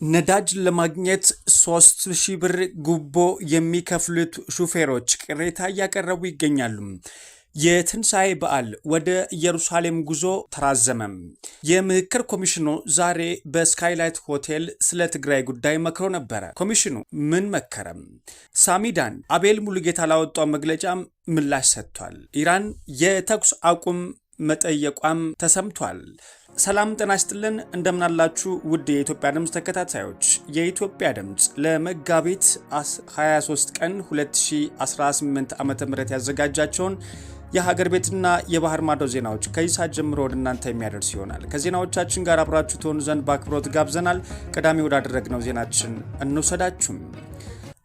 ነዳጅ ለማግኘት 3000 ብር ጉቦ የሚከፍሉት ሹፌሮች ቅሬታ እያቀረቡ ይገኛሉ። የትንሣኤ በዓል ወደ ኢየሩሳሌም ጉዞ ተራዘመም። የምክክር ኮሚሽኑ ዛሬ በስካይላይት ሆቴል ስለ ትግራይ ጉዳይ መክሮ ነበረ። ኮሚሽኑ ምን መከረም? ሳሚዳን አቤል ሙሉጌታ ላወጣው መግለጫም ምላሽ ሰጥቷል። ኢራን የተኩስ አቁም መጠየቋም ተሰምቷል። ሰላም ጤና ይስጥልን፣ እንደምናላችሁ ውድ የኢትዮጵያ ድምፅ ተከታታዮች። የኢትዮጵያ ድምፅ ለመጋቢት 23 ቀን 2018 ዓ.ም ያዘጋጃቸውን የሀገር ቤትና የባህር ማዶ ዜናዎች ከዚህ ሰዓት ጀምሮ ወደ እናንተ የሚያደርስ ይሆናል። ከዜናዎቻችን ጋር አብራችሁ ትሆኑ ዘንድ በአክብሮት ጋብዘናል። ቀዳሚ ወዳደረግነው ዜናችን እንውሰዳችሁም።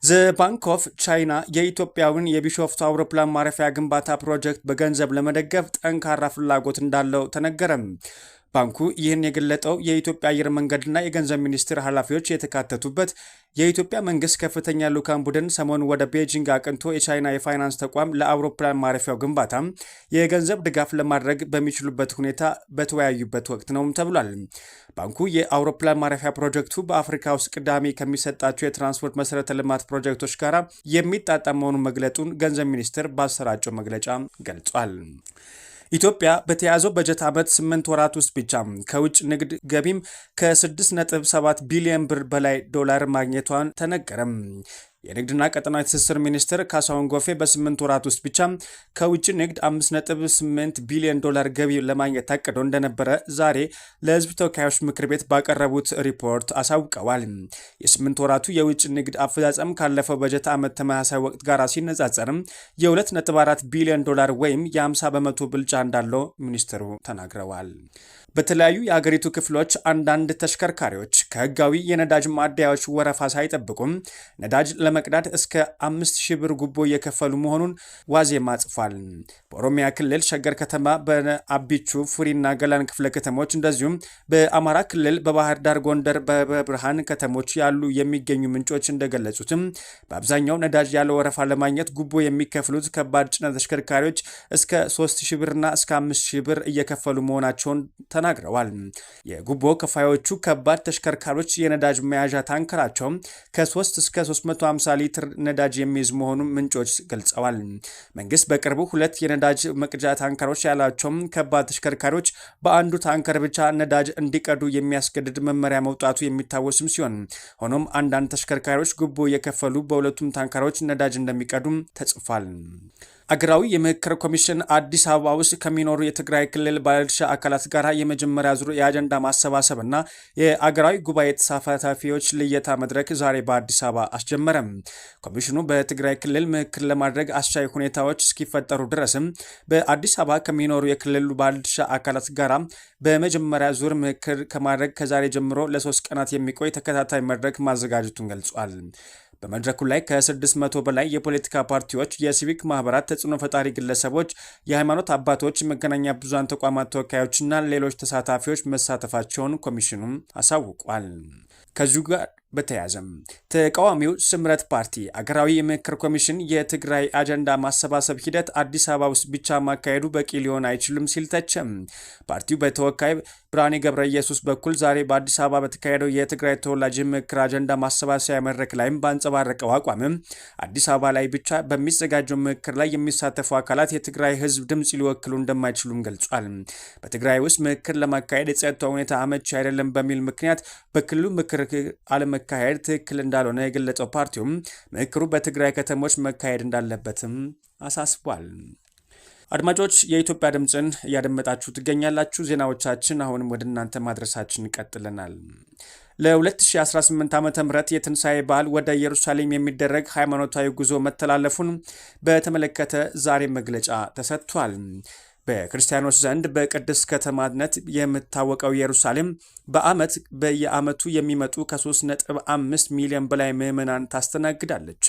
ዘ ባንክ ኦፍ ቻይና የኢትዮጵያውን የቢሾፍቱ አውሮፕላን ማረፊያ ግንባታ ፕሮጀክት በገንዘብ ለመደገፍ ጠንካራ ፍላጎት እንዳለው ተነገረም። ባንኩ ይህን የገለጠው የኢትዮጵያ አየር መንገድና የገንዘብ ሚኒስቴር ኃላፊዎች የተካተቱበት የኢትዮጵያ መንግስት ከፍተኛ ልዑካን ቡድን ሰሞኑን ወደ ቤጂንግ አቅንቶ የቻይና የፋይናንስ ተቋም ለአውሮፕላን ማረፊያው ግንባታ የገንዘብ ድጋፍ ለማድረግ በሚችሉበት ሁኔታ በተወያዩበት ወቅት ነው ተብሏል። ባንኩ የአውሮፕላን ማረፊያ ፕሮጀክቱ በአፍሪካ ውስጥ ቅዳሜ ከሚሰጣቸው የትራንስፖርት መሰረተ ልማት ፕሮጀክቶች ጋር የሚጣጣም መሆኑን መግለጡን ገንዘብ ሚኒስቴር ባሰራጨው መግለጫ ገልጿል። ኢትዮጵያ በተያዘው በጀት ዓመት 8 ወራት ውስጥ ብቻ ከውጭ ንግድ ገቢም ከ6.7 ቢሊዮን ብር በላይ ዶላር ማግኘቷን ተነገረም። የንግድና ቀጠናዊ ትስስር ሚኒስትር ካሳሁን ጎፌ በ8 ወራት ውስጥ ብቻ ከውጭ ንግድ 5.8 ቢሊዮን ዶላር ገቢ ለማግኘት ታቅዶ እንደነበረ ዛሬ ለሕዝብ ተወካዮች ምክር ቤት ባቀረቡት ሪፖርት አሳውቀዋል። የ8 ወራቱ የውጭ ንግድ አፈጻጸም ካለፈው በጀት ዓመት ተመሳሳይ ወቅት ጋር ሲነጻጸርም የ2.4 ቢሊዮን ዶላር ወይም የ50 በመቶ ብልጫ እንዳለው ሚኒስትሩ ተናግረዋል። በተለያዩ የሀገሪቱ ክፍሎች አንዳንድ ተሽከርካሪዎች ከህጋዊ የነዳጅ ማደያዎች ወረፋ ሳይጠብቁም ነዳጅ ለመቅዳት እስከ 5000 ብር ጉቦ እየከፈሉ መሆኑን ዋዜማ ጽፏል። በኦሮሚያ ክልል ሸገር ከተማ፣ በአቢቹ ፉሪና ገላን ክፍለ ከተሞች እንደዚሁም በአማራ ክልል በባህር ዳር፣ ጎንደር፣ በብርሃን ከተሞች ያሉ የሚገኙ ምንጮች እንደገለጹትም በአብዛኛው ነዳጅ ያለ ወረፋ ለማግኘት ጉቦ የሚከፍሉት ከባድ ጭነት ተሽከርካሪዎች እስከ 3000 ብርና እስከ 5000 ብር እየከፈሉ መሆናቸውን ተናግረዋል። የጉቦ ከፋዮቹ ከባድ ተሽከርካሪዎች የነዳጅ መያዣ ታንከራቸው ከ3 እስከ 350 ሊትር ነዳጅ የሚይዝ መሆኑን ምንጮች ገልጸዋል። መንግስት በቅርቡ 2 የነዳጅ መቅጃ ታንከሮች ያላቸው ከባድ ተሽከርካሪዎች በአንዱ ታንከር ብቻ ነዳጅ እንዲቀዱ የሚያስገድድ መመሪያ መውጣቱ የሚታወስም ሲሆን ሆኖም አንዳንድ ተሽከርካሪዎች ጉቦ እየከፈሉ በሁለቱም ታንከሮች ነዳጅ እንደሚቀዱም ተጽፏል። አገራዊ የምክክር ኮሚሽን አዲስ አበባ ውስጥ ከሚኖሩ የትግራይ ክልል ባለድርሻ አካላት ጋር የመጀመሪያ ዙር የአጀንዳ ማሰባሰብና የአገራዊ ጉባኤ ተሳታፊዎች ልየታ መድረክ ዛሬ በአዲስ አበባ አስጀመረም። ኮሚሽኑ በትግራይ ክልል ምክክር ለማድረግ አስቻይ ሁኔታዎች እስኪፈጠሩ ድረስም በአዲስ አበባ ከሚኖሩ የክልሉ ባለድርሻ አካላት ጋር በመጀመሪያ ዙር ምክክር ከማድረግ ከዛሬ ጀምሮ ለ3 ቀናት የሚቆይ ተከታታይ መድረክ ማዘጋጀቱን ገልጿል። በመድረኩ ላይ ከ600 በላይ የፖለቲካ ፓርቲዎች፣ የሲቪክ ማህበራት፣ ተጽዕኖ ፈጣሪ ግለሰቦች፣ የሃይማኖት አባቶች፣ መገናኛ ብዙሃን ተቋማት ተወካዮችና ሌሎች ተሳታፊዎች መሳተፋቸውን ኮሚሽኑ አሳውቋል። ከዚሁ ጋር በተያያዘም ተቃዋሚው ስምረት ፓርቲ አገራዊ የምክክር ኮሚሽን የትግራይ አጀንዳ ማሰባሰብ ሂደት አዲስ አበባ ውስጥ ብቻ ማካሄዱ በቂ ሊሆን አይችልም ሲል ተቸም። ፓርቲው በተወካይ ብርሃኔ ገብረ ኢየሱስ በኩል ዛሬ በአዲስ አበባ በተካሄደው የትግራይ ተወላጅ ምክክር አጀንዳ ማሰባሰቢያ መድረክ ላይም ባንጸባረቀው አቋምም አዲስ አበባ ላይ ብቻ በሚዘጋጀው ምክክር ላይ የሚሳተፉ አካላት የትግራይ ሕዝብ ድምፅ ሊወክሉ እንደማይችሉም ገልጿል። በትግራይ ውስጥ ምክክር ለማካሄድ የጸጥታ ሁኔታ አመቺ አይደለም በሚል ምክንያት በክልሉ ምክክር አለመካሄድ ትክክል እንዳልሆነ የገለጸው ፓርቲውም ምክክሩ በትግራይ ከተሞች መካሄድ እንዳለበትም አሳስቧል። አድማጮች፣ የኢትዮጵያ ድምፅን እያደመጣችሁ ትገኛላችሁ። ዜናዎቻችን አሁንም ወደ እናንተ ማድረሳችን ቀጥለናል። ለ2018 ዓ.ም የትንሣኤ በዓል ወደ ኢየሩሳሌም የሚደረግ ሃይማኖታዊ ጉዞ መተላለፉን በተመለከተ ዛሬ መግለጫ ተሰጥቷል። በክርስቲያኖች ዘንድ በቅድስት ከተማነት የምታወቀው ኢየሩሳሌም በየዓመቱ የሚመጡ ከ3.5 ሚሊዮን በላይ ምዕመናን ታስተናግዳለች።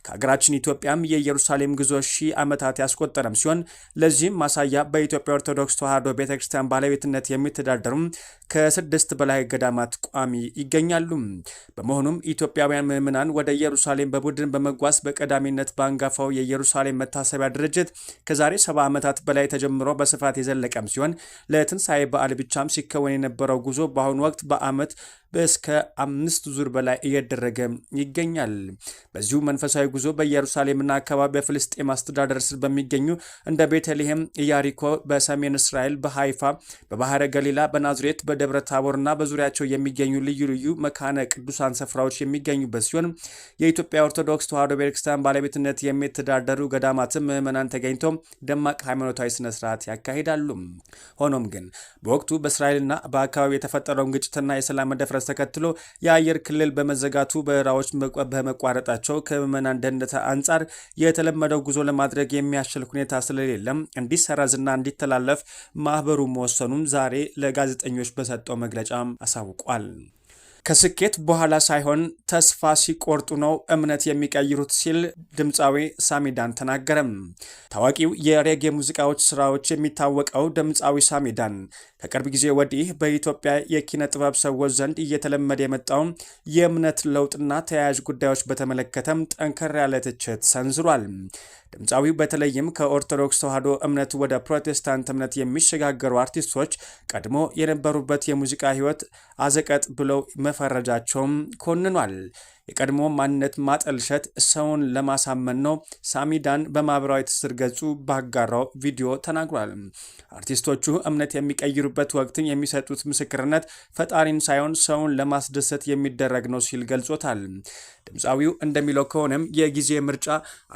ከሀገራችን ኢትዮጵያም የኢየሩሳሌም ጉዞ ሺህ ዓመታት ያስቆጠረም ሲሆን ለዚህም ማሳያ በኢትዮጵያ ኦርቶዶክስ ተዋሕዶ ቤተክርስቲያን ባለቤትነት የሚተዳደሩ ከ6 በላይ ገዳማት ቋሚ ይገኛሉ። በመሆኑም ኢትዮጵያውያን ምዕመናን ወደ ኢየሩሳሌም በቡድን በመጓዝ በቀዳሚነት በአንጋፋው የኢየሩሳሌም መታሰቢያ ድርጅት ከዛሬ 70 ዓመታት በላይ ተጀምሮ በስፋት የዘለቀም ሲሆን ለትንሣኤ በዓል ብቻም ሲከወን የነበረው ጉዞ በአሁኑ ወቅት በዓመት እስከ 5 ዙር በላይ እየደረገ ይገኛል። በዚሁ መንፈሳዊ ጉዞ በኢየሩሳሌምና አካባቢ በፍልስጤም አስተዳደር ስር በሚገኙ እንደ ቤተልሔም፣ ኢያሪኮ፣ በሰሜን እስራኤል፣ በሃይፋ፣ በባህረ ገሊላ፣ በናዝሬት፣ በደብረ ታቦርና በዙሪያቸው የሚገኙ ልዩ ልዩ መካነ ቅዱሳን ስፍራዎች የሚገኙበት ሲሆን የኢትዮጵያ ኦርቶዶክስ ተዋሕዶ ቤተክርስቲያን ባለቤትነት የሚተዳደሩ ገዳማትም ምዕመናን ተገኝተው ደማቅ ሃይማኖታዊ ስነ ስርዓት ያካሂዳሉ። ሆኖም ግን በወቅቱ በእስራኤልና በአካባቢ የተፈጠረውን ግጭትና የሰላም መደፍረስ ተከትሎ የአየር ክልል በመዘጋቱ በረራዎች በመቋረጣቸው ከምዕመናን ደህንነት አንጻር የተለመደው ጉዞ ለማድረግ የሚያስችል ሁኔታ ስለሌለም እንዲሰረዝና እንዲተላለፍ ማህበሩ መወሰኑን ዛሬ ለጋዜጠኞች በሰጠው መግለጫ አሳውቋል። ከስኬት በኋላ ሳይሆን ተስፋ ሲቆርጡ ነው እምነት የሚቀይሩት ሲል ድምፃዊ ሳሚዳን ተናገረም። ታዋቂው የሬጌ ሙዚቃዎች ስራዎች የሚታወቀው ድምፃዊ ሳሚዳን ከቅርብ ጊዜ ወዲህ በኢትዮጵያ የኪነ ጥበብ ሰዎች ዘንድ እየተለመደ የመጣው የእምነት ለውጥና ተያያዥ ጉዳዮች በተመለከተም ጠንከር ያለ ትችት ሰንዝሯል። ድምፃዊው በተለይም ከኦርቶዶክስ ተዋሕዶ እምነት ወደ ፕሮቴስታንት እምነት የሚሸጋገሩ አርቲስቶች ቀድሞ የነበሩበት የሙዚቃ ሕይወት አዘቀጥ ብለው መፈረጃቸውም ኮንኗል። የቀድሞ ማንነት ማጠልሸት ሰውን ለማሳመን ነው ሳሚዳን በማህበራዊ ትስስር ገጹ ባጋራው ቪዲዮ ተናግሯል። አርቲስቶቹ እምነት የሚቀይሩበት ወቅትን የሚሰጡት ምስክርነት ፈጣሪን ሳይሆን ሰውን ለማስደሰት የሚደረግ ነው ሲል ገልጾታል። ድምፃዊው እንደሚለው ከሆነም የጊዜ ምርጫ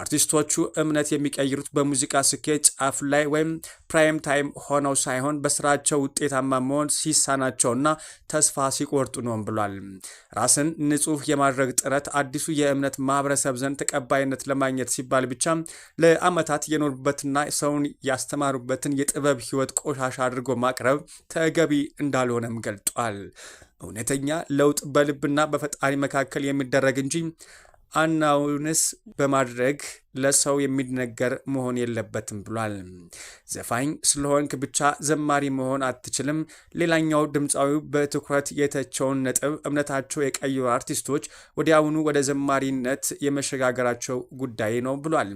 አርቲስቶቹ እምነት የሚቀይሩት በሙዚቃ ስኬት ጫፍ ላይ ወይም ፕራይም ታይም ሆነው ሳይሆን በስራቸው ውጤታማ መሆን ሲሳናቸውና ተስፋ ሲቆርጡ ነው ብሏል። ራስን ንጹህ የማድረግ ጥረት አዲሱ የእምነት ማህበረሰብ ዘንድ ተቀባይነት ለማግኘት ሲባል ብቻ ለዓመታት የኖሩበትና ሰውን ያስተማሩበትን የጥበብ ህይወት ቆሻሻ አድርጎ ማቅረብ ተገቢ እንዳልሆነም ገልጧል። እውነተኛ ለውጥ በልብና በፈጣሪ መካከል የሚደረግ እንጂ አናውንስ በማድረግ ለሰው የሚነገር መሆን የለበትም ብሏል። ዘፋኝ ስለሆንክ ብቻ ዘማሪ መሆን አትችልም። ሌላኛው ድምፃዊው በትኩረት የተቸውን ነጥብ እምነታቸው የቀየሩ አርቲስቶች ወዲያውኑ ወደ ዘማሪነት የመሸጋገራቸው ጉዳይ ነው ብሏል።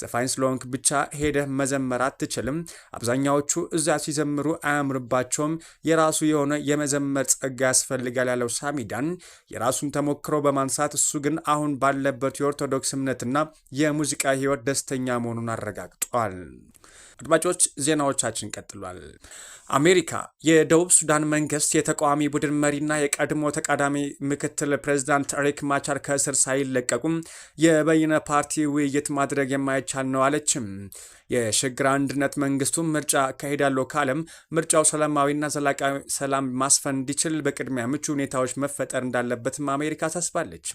ዘፋኝ ስለሆንክ ብቻ ሄደህ መዘመር አትችልም። አብዛኛዎቹ እዚያ ሲዘምሩ አያምርባቸውም። የራሱ የሆነ የመዘመር ጸጋ ያስፈልጋል ያለው ሳሚዳን የራሱን ተሞክሮ በማንሳት እሱ ግን አሁን ባለበት የኦርቶዶክስ እምነትና የሙዚቃ ህይወት ደስተኛ መሆኑን አረጋግጧል። አድማጮች ዜናዎቻችን ቀጥሏል። አሜሪካ የደቡብ ሱዳን መንግስት የተቃዋሚ ቡድን መሪና የቀድሞ ተቀዳሚ ምክትል ፕሬዝዳንት ሪክ ማቻር ከእስር ሳይለቀቁም የበይነ ፓርቲ ውይይት ማድረግ የማይቻል ነው አለችም። የሽግግር አንድነት መንግስቱ ምርጫ አካሂዳለሁ ካለም ምርጫው ሰላማዊና ዘላቃዊ ሰላም ማስፈን እንዲችል በቅድሚያ ምቹ ሁኔታዎች መፈጠር እንዳለበትም አሜሪካ ታስባለች።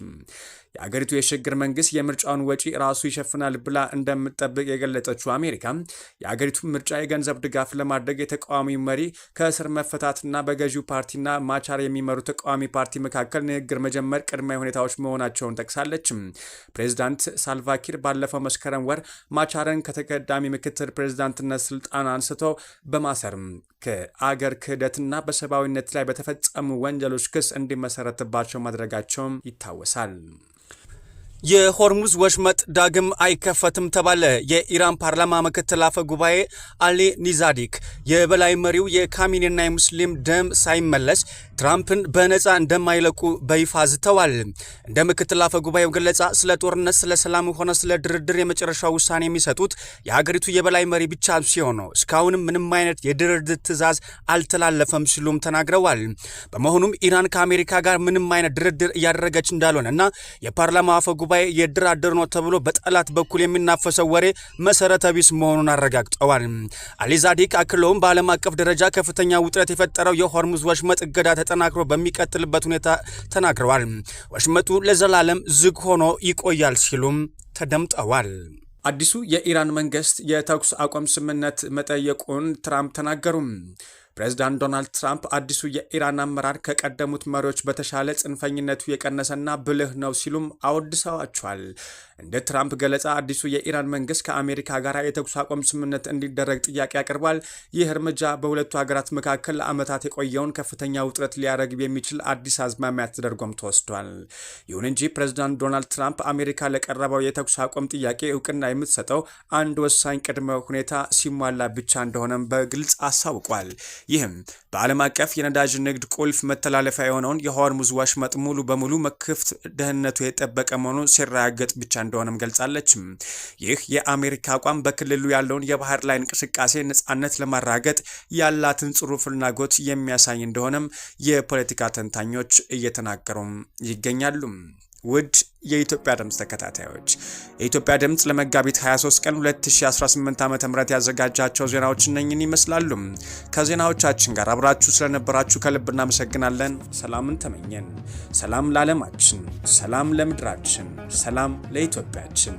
የአገሪቱ የሽግግር መንግስት የምርጫውን ወጪ ራሱ ይሸፍናል ብላ እንደምትጠብቅ የገለጸችው አሜሪካ የአገሪቱ ምርጫ የገንዘብ ድጋፍ ለማድረግ የተቃዋሚ መሪ ከእስር መፈታትና በገዢው ፓርቲና ማቻር የሚመሩ ተቃዋሚ ፓርቲ መካከል ንግግር መጀመር ቅድመ ሁኔታዎች መሆናቸውን ጠቅሳለች። ፕሬዚዳንት ሳልቫኪር ባለፈው መስከረም ወር ማቻርን ከተቀዳሚ ምክትል ፕሬዝዳንትነት ስልጣን አንስተው በማሰርም ከአገር ክህደትና በሰብአዊነት ላይ በተፈጸሙ ወንጀሎች ክስ እንዲመሰረትባቸው ማድረጋቸውም ይታወሳል። የሆርሙዝ ወሽመጥ ዳግም አይከፈትም ተባለ። የኢራን ፓርላማ ምክትል አፈ ጉባኤ አሊ ኒዛዲክ የበላይ መሪው የካሚኔና የሙስሊም ደም ሳይመለስ ትራምፕን በነፃ እንደማይለቁ በይፋ ዝተዋል። እንደ ምክትል አፈ ጉባኤው ገለጻ ስለ ጦርነት፣ ስለ ሰላም ሆነ ስለ ድርድር የመጨረሻው ውሳኔ የሚሰጡት የሀገሪቱ የበላይ መሪ ብቻ ሲሆኑ እስካሁንም ምንም አይነት የድርድር ትዕዛዝ አልተላለፈም ሲሉም ተናግረዋል። በመሆኑም ኢራን ከአሜሪካ ጋር ምንም አይነት ድርድር እያደረገች እንዳልሆነና የፓርላማ አፈ ጉባኤ የድራድር ነው ተብሎ በጠላት በኩል የሚናፈሰው ወሬ መሰረተ ቢስ መሆኑን አረጋግጠዋል። አሊዛዲክ አክለውም በዓለም አቀፍ ደረጃ ከፍተኛ ውጥረት የፈጠረው የሆርሙዝ ወሽመጥ እገዳ ተጠናክሮ በሚቀጥልበት ሁኔታ ተናግረዋል። ወሽመጡ ለዘላለም ዝግ ሆኖ ይቆያል ሲሉም ተደምጠዋል። አዲሱ የኢራን መንግስት የተኩስ አቁም ስምምነት መጠየቁን ትራምፕ ተናገሩ። ፕሬዝዳንት ዶናልድ ትራምፕ አዲሱ የኢራን አመራር ከቀደሙት መሪዎች በተሻለ ጽንፈኝነቱ የቀነሰና ብልህ ነው ሲሉም አወድሰዋቸዋል። እንደ ትራምፕ ገለጻ አዲሱ የኢራን መንግስት ከአሜሪካ ጋር የተኩስ አቁም ስምምነት እንዲደረግ ጥያቄ ያቀርባል። ይህ እርምጃ በሁለቱ ሀገራት መካከል ለዓመታት የቆየውን ከፍተኛ ውጥረት ሊያረግብ የሚችል አዲስ አዝማሚያ ተደርጎም ተወስዷል። ይሁን እንጂ ፕሬዚዳንት ዶናልድ ትራምፕ አሜሪካ ለቀረበው የተኩስ አቁም ጥያቄ እውቅና የምትሰጠው አንድ ወሳኝ ቅድመ ሁኔታ ሲሟላ ብቻ እንደሆነም በግልጽ አሳውቋል። ይህም በዓለም አቀፍ የነዳጅ ንግድ ቁልፍ መተላለፊያ የሆነውን የሆርሙዝ ወሽመጥ ሙሉ በሙሉ ክፍት ደህንነቱ የጠበቀ መሆኑ ሲረጋገጥ ብቻ እንደሆነም ገልጻለች። ይህ የአሜሪካ አቋም በክልሉ ያለውን የባህር ላይ እንቅስቃሴ ነጻነት ለማራገጥ ያላትን ጽኑ ፍላጎት የሚያሳይ እንደሆነም የፖለቲካ ተንታኞች እየተናገሩም ይገኛሉ። ውድ የኢትዮጵያ ድምፅ ተከታታዮች የኢትዮጵያ ድምፅ ለመጋቢት 23 ቀን 2018 ዓ.ም ያዘጋጃቸው ዜናዎች እነኝን ይመስላሉ። ከዜናዎቻችን ጋር አብራችሁ ስለነበራችሁ ከልብ እናመሰግናለን። ሰላምን ተመኘን። ሰላም ለዓለማችን፣ ሰላም ለምድራችን፣ ሰላም ለኢትዮጵያችን።